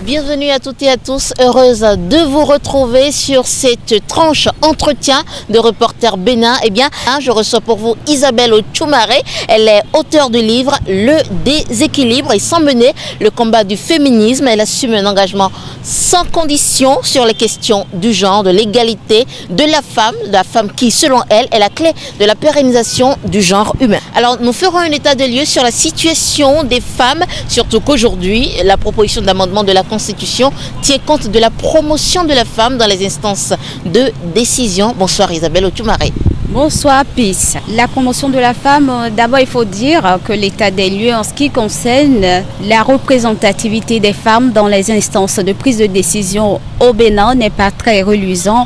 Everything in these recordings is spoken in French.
Bienvenue à toutes et à tous, heureuse de vous retrouver sur cette tranche entretien de Reporter Bénin. Eh bien, je reçois pour vous Isabelle Otchoumare. Elle est auteure du livre Le déséquilibre et sans mener le combat du féminisme. Elle assume un engagement sans condition sur les questions du genre, de l'égalité de la femme qui, selon elle, est la clé de la pérennisation du genre humain. Alors, nous ferons un état de lieu sur la situation des femmes, surtout qu'aujourd'hui, la proposition d'amendement de la Constitution tient compte de la promotion de la femme dans les instances de décision. Bonsoir Isabelle Otchoumare. Bonsoir Peace. La promotion de la femme, d'abord il faut dire que l'état des lieux en ce qui concerne la représentativité des femmes dans les instances de prise de décision au Bénin n'est pas très reluisant.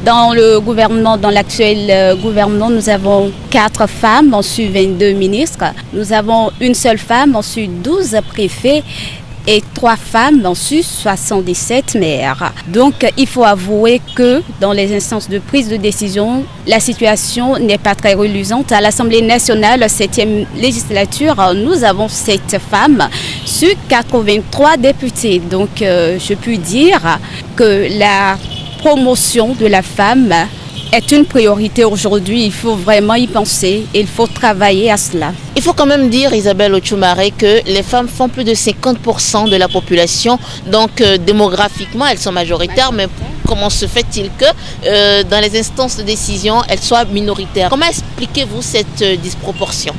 Dans l'actuel gouvernement, nous avons 4 femmes, ensuite 22 ministres. Nous avons une seule femme, ensuite 12 préfets. Et 3 femmes, ensuite 77 maires. Donc il faut avouer que dans les instances de prise de décision, la situation n'est pas très reluisante. À l'Assemblée nationale, 7e législature, nous avons 7 femmes sur 83 députés. Donc je peux dire que la promotion de la femme est une priorité aujourd'hui. Il faut vraiment y penser et il faut travailler à cela. Il faut quand même dire, Isabelle Otchoumare, que les femmes font plus de 50% de la population. Donc démographiquement, elles sont majoritaires, mais comment se fait-il que dans les instances de décision, elles soient minoritaires? Comment expliquez-vous cette disproportion?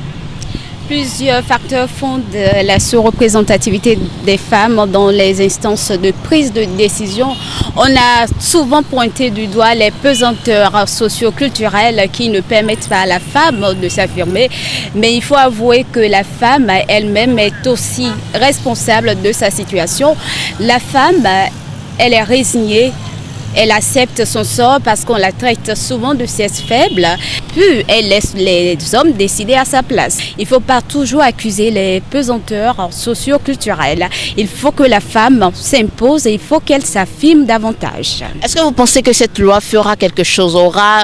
Plusieurs facteurs font de la sous-représentativité des femmes dans les instances de prise de décision. On a souvent pointé du doigt les pesanteurs socio-culturelles qui ne permettent pas à la femme de s'affirmer. Mais il faut avouer que la femme elle-même est aussi responsable de sa situation. La femme, elle est résignée. Elle accepte son sort parce qu'on la traite souvent de sexe faible, puis elle laisse les hommes décider à sa place. Il ne faut pas toujours accuser les pesanteurs socio-culturelles. Il faut que la femme s'impose et il faut qu'elle s'affirme davantage. Est-ce que vous pensez que cette loi fera quelque chose, aura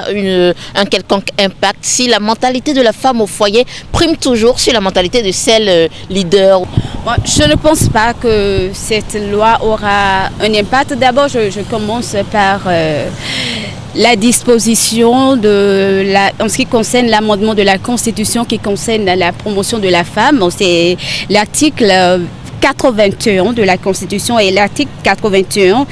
un quelconque impact si la mentalité de la femme au foyer prime toujours sur la mentalité de celle leader? Bon, je ne pense pas que cette loi aura un impact. D'abord, je commence par la disposition en ce qui concerne l'amendement de la Constitution qui concerne la promotion de la femme. C'est l'article 81 de la Constitution et l'article 81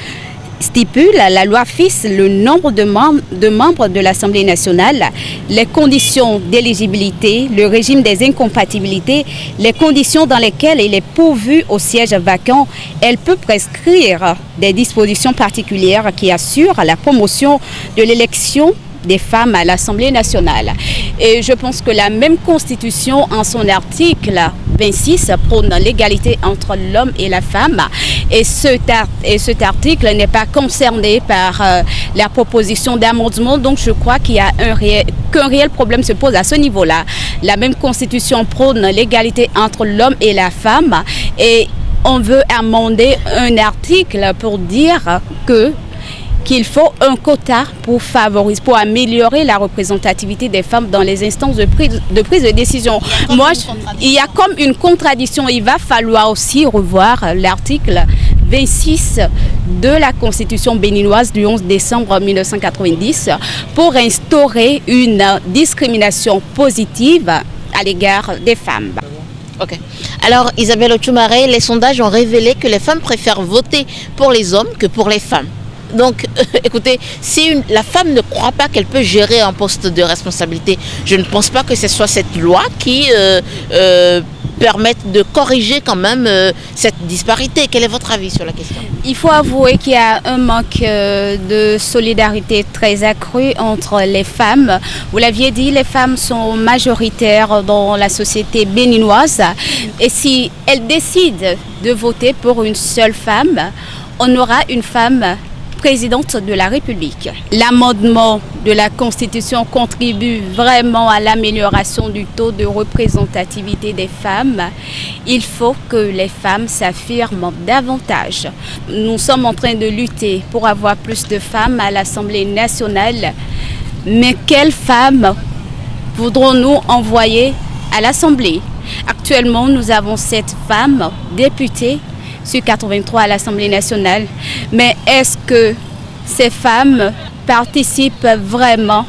stipule, la loi fixe le nombre de membres de l'Assemblée nationale, les conditions d'éligibilité, le régime des incompatibilités, les conditions dans lesquelles il est pourvu au siège vacant. Elle peut prescrire des dispositions particulières qui assurent la promotion de l'élection des femmes à l'Assemblée nationale. Et je pense que la même Constitution, en son article 26, prône l'égalité entre l'homme et la femme. Et cet article n'est pas concerné par la proposition d'amendement. Donc je crois qu'il y a qu'un réel problème se pose à ce niveau-là. La même Constitution prône l'égalité entre l'homme et la femme. Et on veut amender un article pour dire qu'il faut un quota pour améliorer la représentativité des femmes dans les instances de prise de décision. Il y a comme une contradiction. Il va falloir aussi revoir l'article 26 de la Constitution béninoise du 11 décembre 1990 pour instaurer une discrimination positive à l'égard des femmes. Ok. Alors Isabelle Otchoumare, les sondages ont révélé que les femmes préfèrent voter pour les hommes que pour les femmes. Donc, écoutez, si la femme ne croit pas qu'elle peut gérer un poste de responsabilité, je ne pense pas que ce soit cette loi qui permette de corriger quand même cette disparité. Quel est votre avis sur la question? Il faut avouer qu'il y a un manque de solidarité très accru entre les femmes. Vous l'aviez dit, les femmes sont majoritaires dans la société béninoise. Et si elles décident de voter pour une seule femme, on aura une femme présidente de la République. L'amendement de la Constitution contribue vraiment à l'amélioration du taux de représentativité des femmes. Il faut que les femmes s'affirment davantage. Nous sommes en train de lutter pour avoir plus de femmes à l'Assemblée nationale. Mais quelles femmes voudrons-nous envoyer à l'Assemblée? Actuellement, nous avons 7 femmes députées, sur 83 à l'Assemblée nationale. Mais est-ce que ces femmes participent vraiment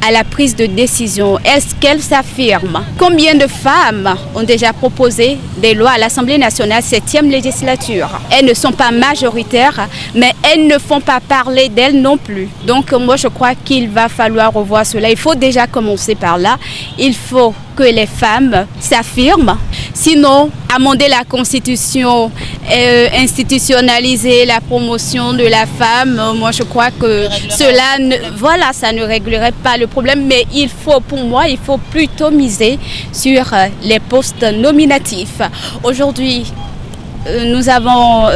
à la prise de décision? Est-ce qu'elles s'affirment? Combien de femmes ont déjà proposé des lois à l'Assemblée nationale 7e législature? Elles ne sont pas majoritaires, mais elles ne font pas parler d'elles non plus. Donc moi je crois qu'il va falloir revoir cela. Il faut déjà commencer par là. Il faut que les femmes s'affirment. Sinon, amender la Constitution, institutionnaliser la promotion de la femme, moi je crois que cela ça ne réglerait pas le problème, mais pour moi, il faut plutôt miser sur les postes nominatifs. Aujourd'hui, nous avons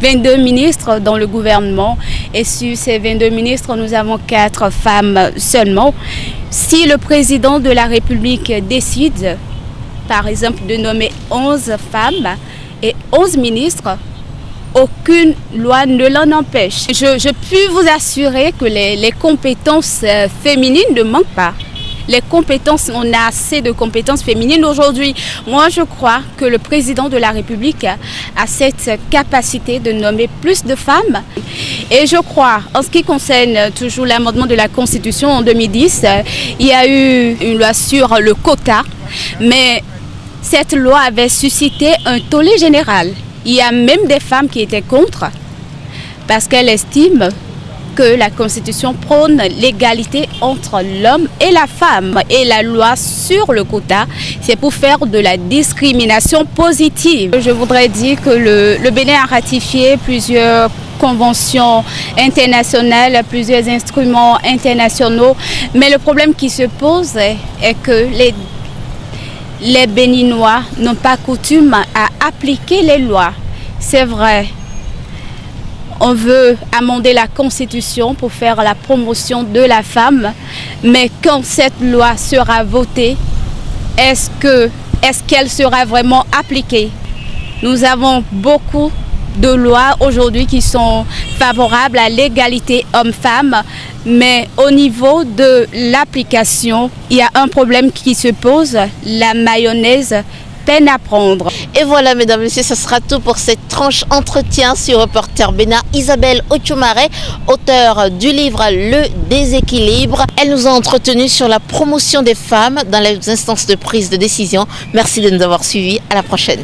22 ministres dans le gouvernement et sur ces 22 ministres, nous avons 4 femmes seulement. Si le président de la République décide, par exemple, de nommer 11 femmes et 11 ministres, aucune loi ne l'en empêche. Je puis vous assurer que les compétences féminines ne manquent pas. Les compétences, on a assez de compétences féminines aujourd'hui. Moi, je crois que le président de la République a cette capacité de nommer plus de femmes. Et je crois, en ce qui concerne toujours l'amendement de la Constitution en 2010, il y a eu une loi sur le quota, mais cette loi avait suscité un tollé général. Il y a même des femmes qui étaient contre parce qu'elles estiment que la Constitution prône l'égalité entre l'homme et la femme. Et la loi sur le quota, c'est pour faire de la discrimination positive. Je voudrais dire que le Bénin a ratifié plusieurs conventions internationales, plusieurs instruments internationaux. Mais le problème qui se pose est que les Béninois n'ont pas coutume à appliquer les lois. C'est vrai, on veut amender la Constitution pour faire la promotion de la femme, mais quand cette loi sera votée, est-ce qu'elle sera vraiment appliquée? Nous avons beaucoup de lois aujourd'hui qui sont favorables à l'égalité homme-femme, mais au niveau de l'application, il y a un problème qui se pose, la mayonnaise peine à prendre. Et voilà, mesdames et messieurs, ce sera tout pour cette tranche entretien sur Reporter Bénin. Isabelle Otioumare, auteure du livre Le Déséquilibre. Elle nous a entretenu sur la promotion des femmes dans les instances de prise de décision. Merci de nous avoir suivis. À la prochaine.